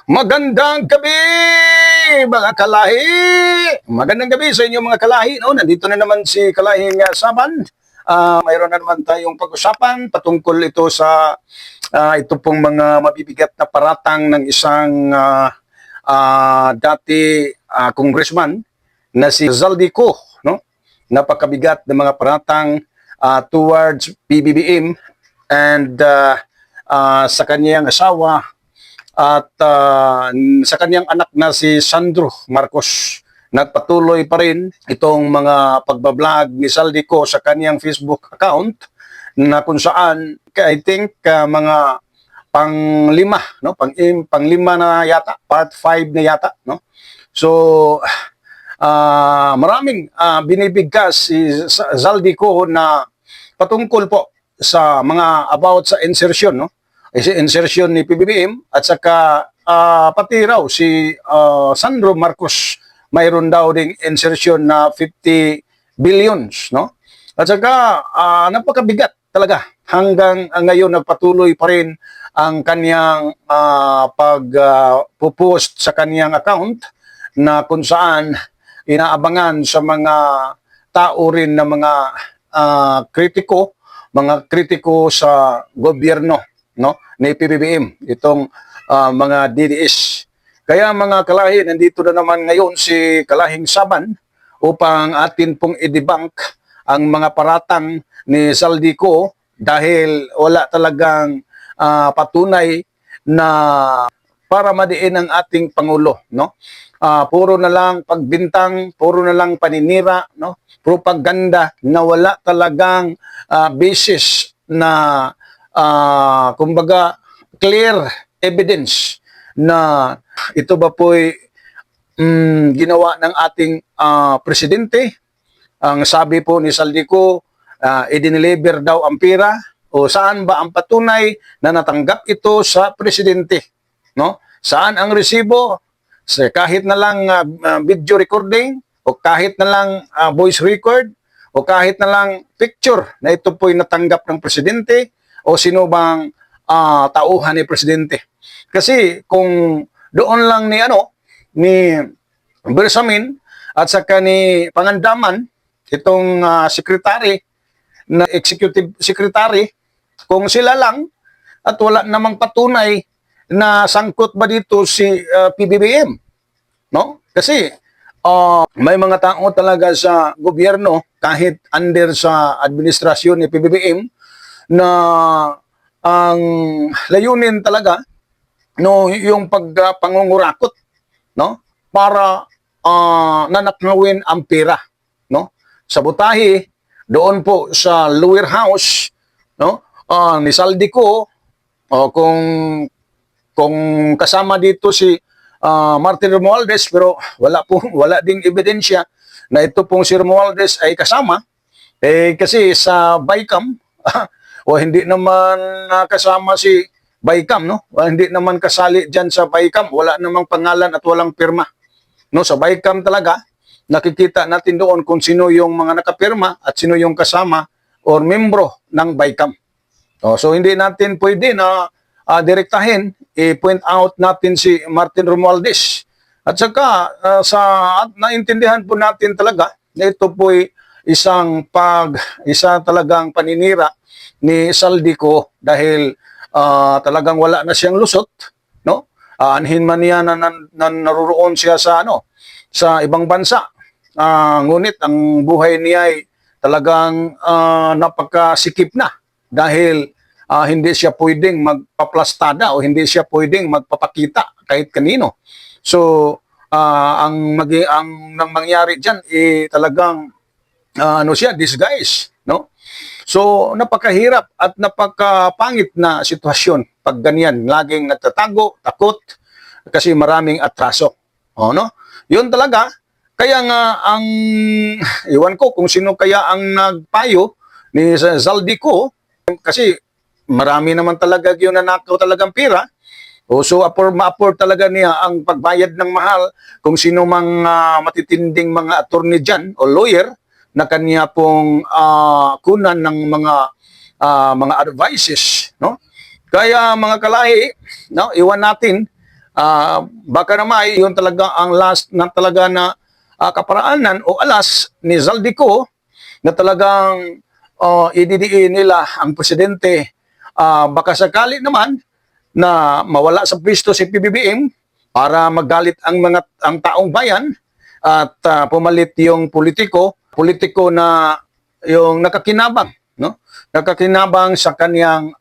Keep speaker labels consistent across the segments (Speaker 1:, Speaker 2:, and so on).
Speaker 1: Magandang gabi, mga kalahi! Magandang gabi sa inyo mga kalahi. No? Nandito na naman si Kalahing Saban. Mayroon na naman tayong pag-usapan patungkol ito sa ito pong mga mabibigat na paratang ng isang dati congressman na si Zaldico. No? Napakabigat ng mga paratang towards PBBM and sa kanyang asawa at sa kanyang anak na si Sandro Marcos. Nagpatuloy pa rin itong mga pagbablog ni Zaldico sa kanyang Facebook account na kung saan I think mga panglima, no? Panglima na yata, part 5 na yata, no? So maraming binibigkas si Zaldico na patungkol po sa mga about sa insertion, no? Insertion ni PBBM at saka pati raw si Sandro Marcos mayroon daw ding insertion na 50 billions, no? At saka napakabigat talaga hanggang ngayon nagpatuloy pa rin ang kanyang pag-post sa kanyang account na kung saan inaabangan sa mga tao rin na mga kritiko sa gobyerno, no, ni PBBM, itong mga DDS. Kaya mga kalahi, nandito na naman ngayon si Kalahing Saban upang atin pong i-debunk ang mga paratang ni Zaldico dahil wala talagang patunay na para madiin ang ating Pangulo, no? Puro na lang pagbintang, puro na lang paninira, no? Propaganda na wala talagang basis na kumbaga clear evidence na ito ba po'y ginawa ng ating presidente. Ang sabi po ni Zaldico, i-deliver daw ang pera, o saan ba ang patunay na natanggap ito sa presidente, no? Saan ang resibo? Kahit na lang video recording o kahit na lang voice record o kahit na lang picture na ito po'y natanggap ng presidente o sino bang tauhan ni presidente. Kasi kung doon lang ni Bersamin at saka ni Pangandaman, itong secretary na executive secretary, kung sila lang at wala namang patunay na sangkot ba dito si PBBM, no? Kasi may mga tao talaga sa gobyerno kahit under sa administrasyon ni PBBM na ang layunin talaga, no, yung pangungurakot, no, para nanakawin ang pera, no? Sabotahe doon po sa lower house, no, ni Zaldico, kung kasama dito si Martin Romualdez, pero wala ding ebidensya na ito pong si Romualdez ay kasama, kasi sa BICAM o hindi naman kasama si BICAM, no? Hindi naman kasali diyan sa BICAM, wala namang pangalan at walang pirma, no? Sa BICAM talaga nakikita natin doon kung sino yung mga nakapirma at sino yung kasama or membro ng BICAM. So hindi natin pwede na direktahin, i-point out natin si Martin Romualdez. At saka naintindihan po natin talaga na ito po'y isa talagang paninira ni Zaldico dahil talagang wala na siyang lusot, no? Anhin man niya na naroon siya sa ibang bansa. Ngunit ang buhay niya ay talagang napakasikip na dahil hindi siya pwedeng magpaplastada o hindi siya pwedeng magpapakita kahit kanino. So ang mangyari diyan talagang siya disguise, no? So napakahirap at napakapangit na sitwasyon pag ganyan, laging nagtatago, takot kasi maraming atraso, no? Yun talaga. Kaya nga iwan ko kung sino kaya ang nagpayo ni Zaldico, kasi marami naman talaga yun na nakaw talagang pera. So ma-afford talaga niya ang pagbayad ng mahal kung sino mang matitinding mga attorney dyan o lawyer na kanya pong kunan ng mga advices, no? Kaya mga kalahi, no, iwan natin Baka naman yun talaga ang last na talaga na kaparaanan o alas ni Zaldico na talagang ididiin nila ang presidente. Baka sakali naman na mawala sa pwesto si PBBM para magalit ang taong bayan at pumalit yung politiko na yung nakakinabang, no? Nakakinabang sa kaniyang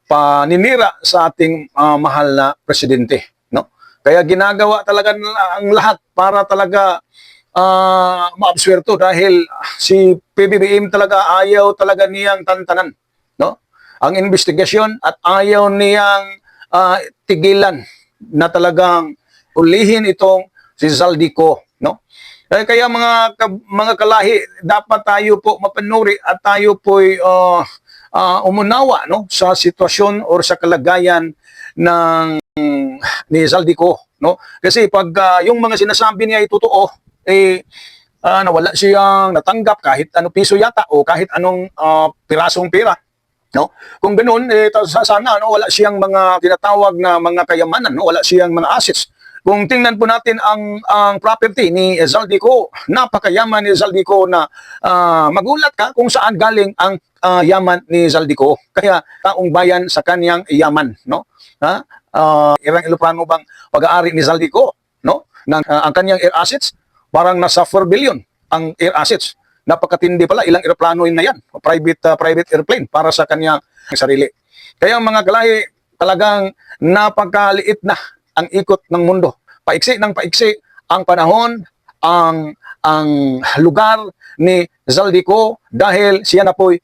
Speaker 1: paninira sa ating mahal na presidente, no? Kaya ginagawa talaga ang lahat para talaga maabswerto dahil si PBBM talaga ayaw talaga niyang tantanan, no? Ang investigasyon at ayaw niyang tigilan na talagang ulihin itong si Zaldico, no? Kaya mga kalahi, dapat tayo po mapanuri at tayo po umunawa, no, sa sitwasyon or sa kalagayan ng ni Zaldico, no? Kasi pag yung mga sinasabi niya ay totoo, nawala siyang natanggap kahit ano piso yata o kahit anong pirasong pera, no? Kung ganoon sana no, wala siyang mga tinatawag na mga kayamanan, no? Wala siyang mga assets. Kung tingnan po natin ang property ni Zaldico, napakayaman ni Zaldico na magulat ka kung saan galing ang yaman ni Zaldico. Kaya taong bayan sa kanyang yaman, no? Irang Iloplano bang pag-aari ni Zaldico, no? Ang kanyang air assets parang nasa 4 billion ang air assets. Napakatindi pala, ilang eroplano na yan, private airplane para sa kanyang sarili. Kaya mga kalahi, talagang napakaliit na ang ikot ng mundo. Paiksi ng paiksi ang panahon, ang lugar ni Zaldico dahil siya na po'y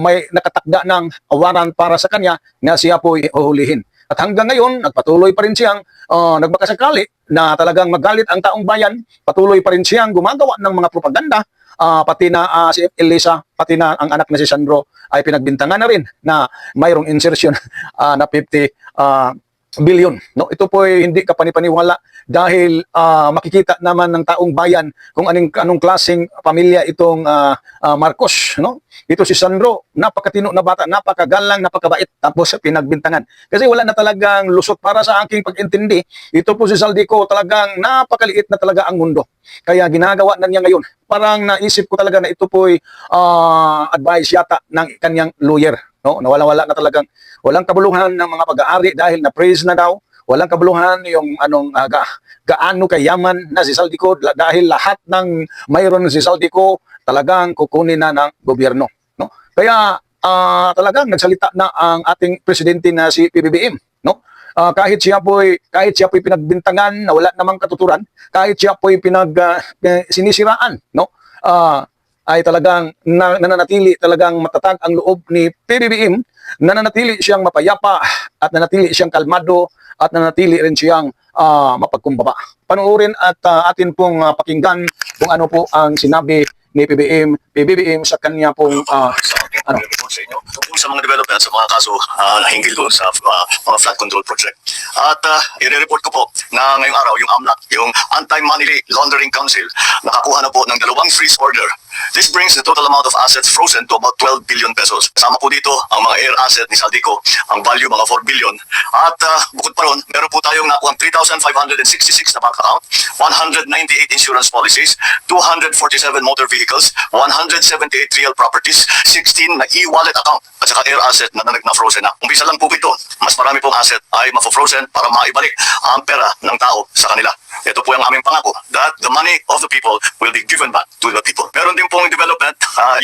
Speaker 1: may nakatakda ng warrant para sa kanya na siya po'y uhulihin. At hanggang ngayon, nagpatuloy pa rin siyang nagbakasakali na talagang magalit ang taong bayan, patuloy pa rin siyang gumagawa ng mga propaganda, pati na si Elisa, pati na ang anak na si Sandro ay pinagbintangan na rin na mayroong insertion na 50 billion, no? Ito po ay hindi kapanipaniwala dahil makikita naman ng taong bayan kung anong klaseng pamilya itong Marcos, no? Ito si Sandro, napakatino na bata, napakagalang, napakabait, tapos pinagbintangan. Kasi wala na talagang lusot para sa aking pag-intindi. Ito po si Zaldico, talagang napakaliit na talaga ang mundo. Kaya ginagawa na niya ngayon. Parang naisip ko talaga na ito po ay advice yata ng kanyang lawyer, no? Nawala-wala na talagang walang kabuluhan ng mga pag-aari dahil na-praise na daw. Walang kabuluhan yung gaano kayaman na si Zaldico dahil lahat ng mayroon si Zaldico talagang kukunin na ng gobyerno, no? Kaya talagang nagsalita na ang ating presidente na si PBBM, no? Kahit siya po'y pinagbintangan na wala namang katuturan, kahit siya po'y sinisiraan, no? Ay talagang nananatili talagang matatag ang loob ni PBBM, nananatili siyang mapayapa at nananatili siyang kalmado at nananatili rin siyang mapagkumbaba. Panoorin at atin pong pakinggan kung ano po ang sinabi ni PBBM sa kanya pong
Speaker 2: report sa inyo tungkol sa mga developments sa mga kaso hinggil doon sa mga flood control project. At i-report ko po na ngayong araw yung AMLAC, yung Anti-Money Laundering Council, nakakuha na po ng 2 freeze order. This brings the total amount of assets frozen to about 12 billion pesos. Kasama po dito ang mga air asset ni Zaldico, ang value mga 4 billion. At bukod pa ron, meron po tayong nakuha 3,566 na bank account, 198 insurance policies, 247 motor vehicles, 178 real properties, 16 na e-wallet account, at saka air asset na frozen na. Umpisa lang po ito. Mas marami pong asset ay mafo-frozen para maibalik ang pera ng tao sa kanila. Ito po ang aming pangako that the money of the people will be given back to the people. Meron din pong development,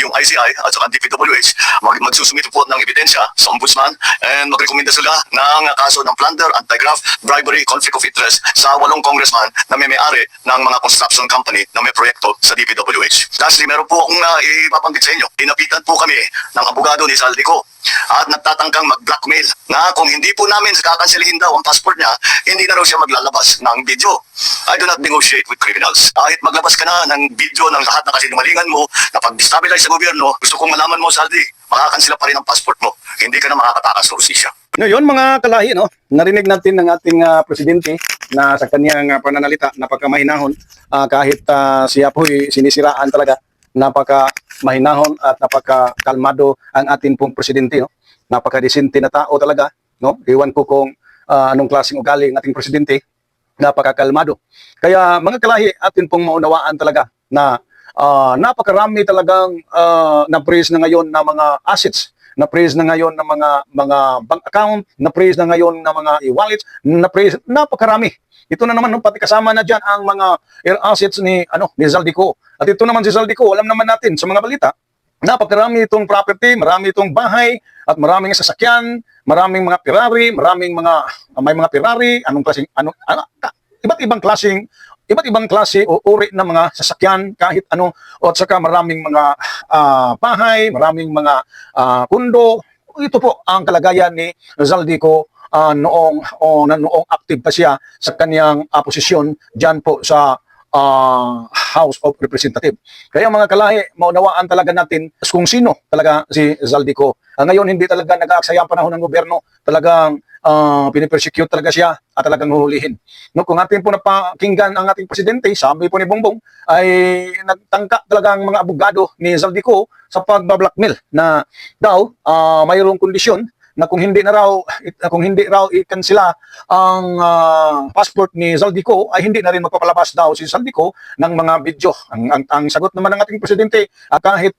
Speaker 2: yung ICI at saka DPWH magsusumito po ng ebidensya sa ombudsman and magrekomenda sila ng kaso ng plunder, anti-graft, bribery, conflict of interest sa 8 congressman na may-ari ng mga construction company na may proyekto sa DPWH. Lastly, meron po akong ipapanggit sa inyo. Tinapitan po kami ng abogado ni Zaldico at nagtatangkang mag-blackmail na kung hindi po namin kakanselihin daw ang passport niya, hindi na raw siya maglalabas ng video. I do not negotiate with criminals. Kahit maglabas ka na ng video ng lahat na kasinungalingan mo na pag-destabilize sa gobyerno, gusto kong malaman mo, Zaldi, makakansela pa rin ang passport mo. Hindi ka na makakatakas sa hustisya.
Speaker 1: Ngayon mga kalahi, no, narinig natin ng ating presidente na sa kanyang pananalita, napakamahinahon, kahit siya po'y sinisiraan talaga, napakamahinahon at napakakalmado ang ating pong presidente, no? Napakadesente na tao talaga, no? Iwan ko kung anong klaseng ugali ng ating presidente, napakakalmado. Kaya mga kalahi, atin pong maunawaan talaga na napakarami talagang na-praise na ngayon na mga assets, na-praise na ngayon na mga bank account, na-praise na ngayon na mga e-wallets, na-praise, napakarami. Ito na naman, no, pati kasama na dyan ang mga air assets ni Zaldico. At ito naman si Zaldico, alam naman natin sa mga balita, napakarami itong property, marami itong bahay, at maraming sasakyan, maraming mga Ferrari, may mga Ferrari, iba't ibang klase o uri ng mga sasakyan, kahit ano, at saka maraming mga bahay, maraming mga kundo. Ito po ang kalagayan ni Zaldico noong active pa siya sa kanyang posisyon dyan po sa House of Representatives. Kaya mga kalahi, maunawaan talaga natin kung sino talaga si Zaldico. Ngayon, hindi talaga nag-aaksaya ang panahon ng gobyerno. Talagang pinipersecute talaga siya at talagang huhulihin. No, kung atin po napakinggan ang ating presidente, sabi po ni Bongbong, ay nagtangka talaga ang mga abogado ni Zaldico sa pagbablackmail na daw mayroong kondisyon na kung hindi raw i-cancela ang passport ni Zaldico, ay hindi na rin magpapalabas daw si Zaldico ng mga video. Ang sagot naman ng ating presidente, kahit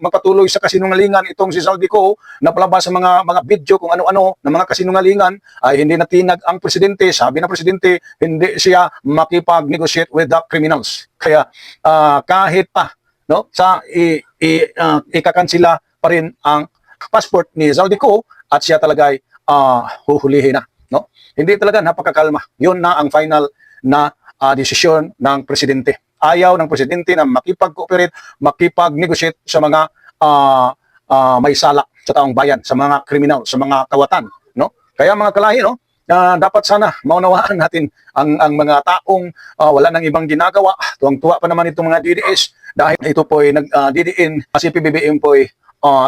Speaker 1: magpatuloy sa kasinungalingan itong si Zaldico na palabas sa mga video kung ano-ano na mga kasinungalingan, ay hindi natinag ang presidente. Sabi ng presidente, hindi siya makipag-negotiate with the criminals. Kaya kahit pa sa ikakansila pa rin ang passport ni Zaldico, at siya talaga'y huhulihin na. No? Hindi talaga napakakalma. Yun na ang final na desisyon ng presidente. Ayaw ng presidente na makipag-cooperate, makipag-negotiate sa mga may sala sa taong bayan, sa mga kriminal, sa mga kawatan. No? Kaya mga kalahi, dapat sana maunawaan natin ang mga taong wala nang ibang ginagawa. Tuwang-tuwa pa naman itong mga DDS dahil ito po'y nag-DDN, si PBBM po'y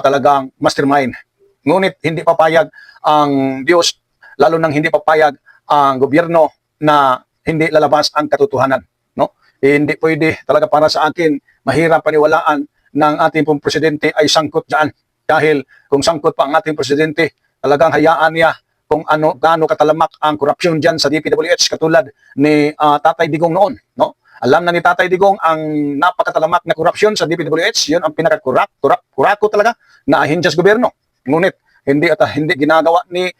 Speaker 1: talagang mastermind. Ngunit hindi papayag ang Diyos, lalo nang hindi papayag ang gobyerno na hindi lalabas ang katotohanan. No? Hindi pwede talaga para sa akin, mahirap paniwalaan ng ating pong presidente ay sangkot dyan. Dahil kung sangkot pa ang ating presidente, talagang hayaan niya kung gaano katalamak ang korupsyon dyan sa DPWH katulad ni Tatay Digong noon. No? Alam na ni Tatay Digong ang napakatalamak na korupsyon sa DPWH, yun ang pinakakurako talaga na ahensya sa gobyerno. Ngunit hindi ginagawa ni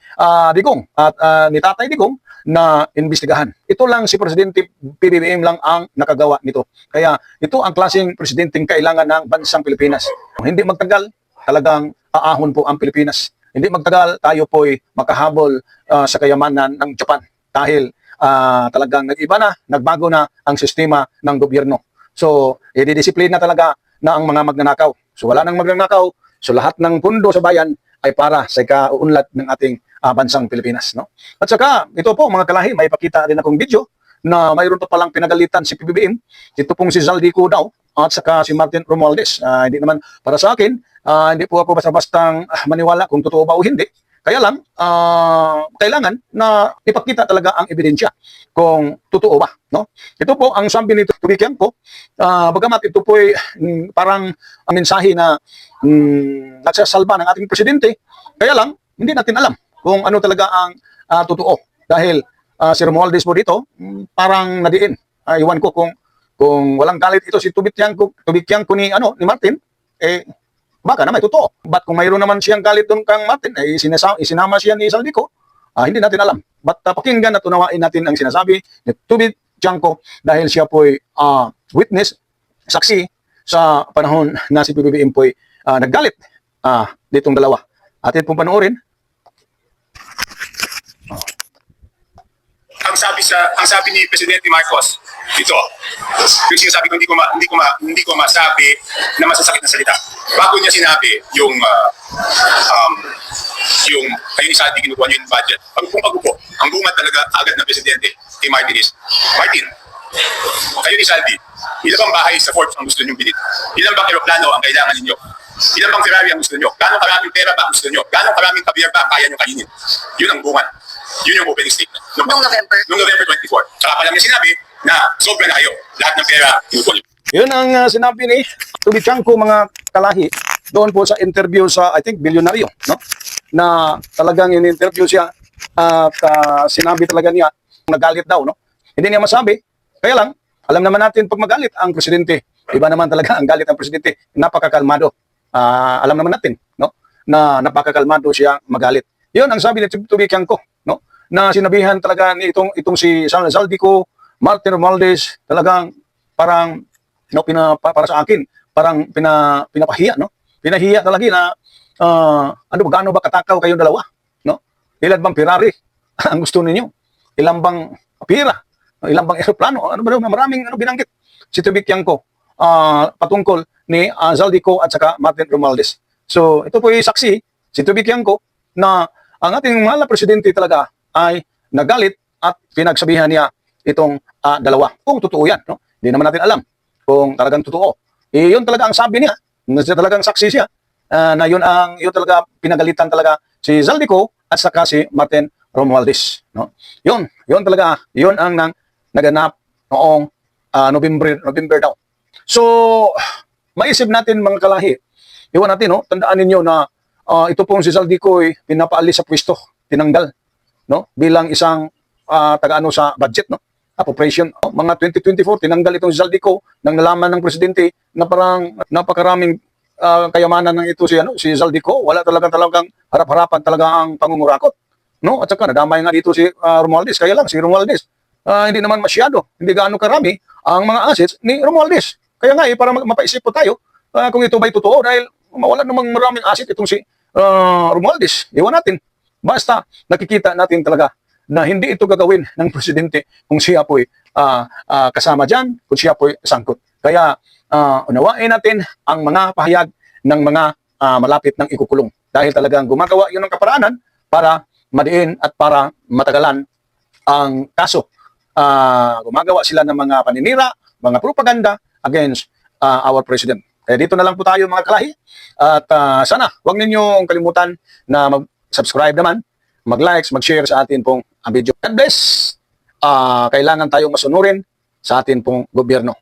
Speaker 1: Digong at ni Tatay Digong na imbestigahan. Ito lang si Presidente PBBM lang ang nakagawa nito. Kaya ito ang klaseng presidenteng kailangan ng bansang Pilipinas. Hindi magtagal, talagang aahon po ang Pilipinas. Hindi magtagal, tayo po'y makahabol sa kayamanan ng Japan dahil talagang nag-iba na, nagbago na ang sistema ng gobyerno. So, i-discipline na talaga na ang mga magnanakaw. So, wala nang magnanakaw. So, lahat ng pundo sa bayan ay para sa ikaunlad ng ating bansang Pilipinas. No? At saka, ito po mga kalahi, may pakita rin akong video na mayroon pa palang pinagalitan si PBBM. Ito pong si Zaldico daw at saka si Martin Romualdez. Hindi naman para sa akin, hindi po ako basta-bastang maniwala kung totoo ba o hindi. Kaya lang, kailangan na ipakita talaga ang ebidensya kung totoo ba. No? Ito po ang sabi ni Tubikian po, bagamat ito po ay parang ang mensahe na nagsasalba ng ating presidente, kaya lang, hindi natin alam kung ano talaga ang totoo. Dahil si Romualdez po dito, parang nadiin. Iwan ko kung walang galit ito si Tubikian ko ni Martin, baka na may totoo. But kung mayroon naman siyang galit doon kang Martin, isinama siya ni Zaldico, hindi natin alam. But pakinggan at unawain natin ang sinasabi ni Tubikian ko dahil siya po'y witness, saksi sa panahon na si PBBM po'y naggalit ditong dalawa. Atin pong panoorin.
Speaker 3: Ang sabi ni Presidente Marcos dito, yung sinasabi ko hindi ko masabi na masasakit na salita. Bago niya sinabi yung kayo ni Saldi kinukuha niyo yung budget. Pag-upo, ang bunga talaga agad ng Presidente kay Martin is, Martin, kayo ni Saldi, ilan bang bahay sa Forbes ang gusto niyong bilhin? Ilan bang aeroplano ang kailangan ninyo? Ilan bang Ferrari ang gusto niyo? Gano'ng karaming pera ba ang gusto niyo? Gano'ng karaming kabiyak ba kaya niyo kainin? Yun ang bunga. Yun yung opening statement. Noong November 24. Saka pa lang niya sinabi na sobra na kayo. Lahat ng pera, kinukuha niyo.
Speaker 1: Yun ang sinabi ni Tubikian ko mga kalahi doon po sa interview sa, I think, bilyonaryo. No? Na talagang in-interview siya At sinabi talaga niya, nagalit daw, no? Hindi niya masabi. Kaya lang, alam naman natin pag magalit ang presidente, iba naman talaga ang galit ng presidente, napakakalmado. Alam naman natin, no? Na napakakalmado siya magalit. Yun ang sabi ni Tubi Kiangco, no? Na sinabihan talaga ni itong si Zaldico, Martin Romualdez, talagang parang no, para sa akin, parang pinapahiya, no? Pinahiya talaga na ano ba, gaano ba katakaw kayong dalawa, no? Ilan bang Ferrari ang gusto ninyo? Ilan bang pira? Ilan bang eroplano? Ano ba, maraming binanggit si Tubi Kiangco patungkol ni Zaldico at saka Martin Romualdez. So, ito po yung saksi, si Tubi Kiangco, na ang ating mahal na presidente talaga ay nagalit at pinagsabihan niya itong dalawa. Kung totoo yan, no? Hindi naman natin alam kung talagang totoo. Yun talaga ang sabi niya, talagang saksi siya, na yun talaga pinagalitan talaga si Zaldico at saka si Martin Romualdez, no? Yun talaga, yun ang naganap noong November daw. So, maisip natin mga kalahi, iwan natin, no? Tandaan ninyo na ito pong si Zaldico ay pinapaalis sa pwesto, tinanggal, no? Bilang isang taga-ano sa budget, no? Appropriation. Mga 2024, tinanggal itong si Zaldico nang nalaman ng presidente na parang napakaraming kayamanan ng ito si Zaldico. Wala talagang harap-harapan talaga ang pangungurakot, no? At saka nadamay nga dito si Romualdez. Kaya lang si Romualdez hindi naman masyado, hindi gaano karami ang mga assets ni Romualdez. Kaya nga para mapaisip po tayo kung ito ba'y totoo dahil mawala namang maraming asset itong si Romualdez. Iwan natin. Basta nakikita natin talaga na hindi ito gagawin ng presidente kung siya po'y kasama dyan, kung siya po'y sangkot. Kaya unawain natin ang mga pahayag ng mga malapit ng ikukulong. Dahil talagang gumagawa yun ng kaparaanan para madiin at para matagalan ang kaso. Gumagawa sila ng mga paninira, mga propaganda against our president. Kaya dito na lang po tayo mga kalahi. At sana huwag ninyong kalimutan na mag-subscribe naman, mag-likes, mag-share sa atin pong video. God bless! Kailangan tayong masunurin sa atin pong gobyerno.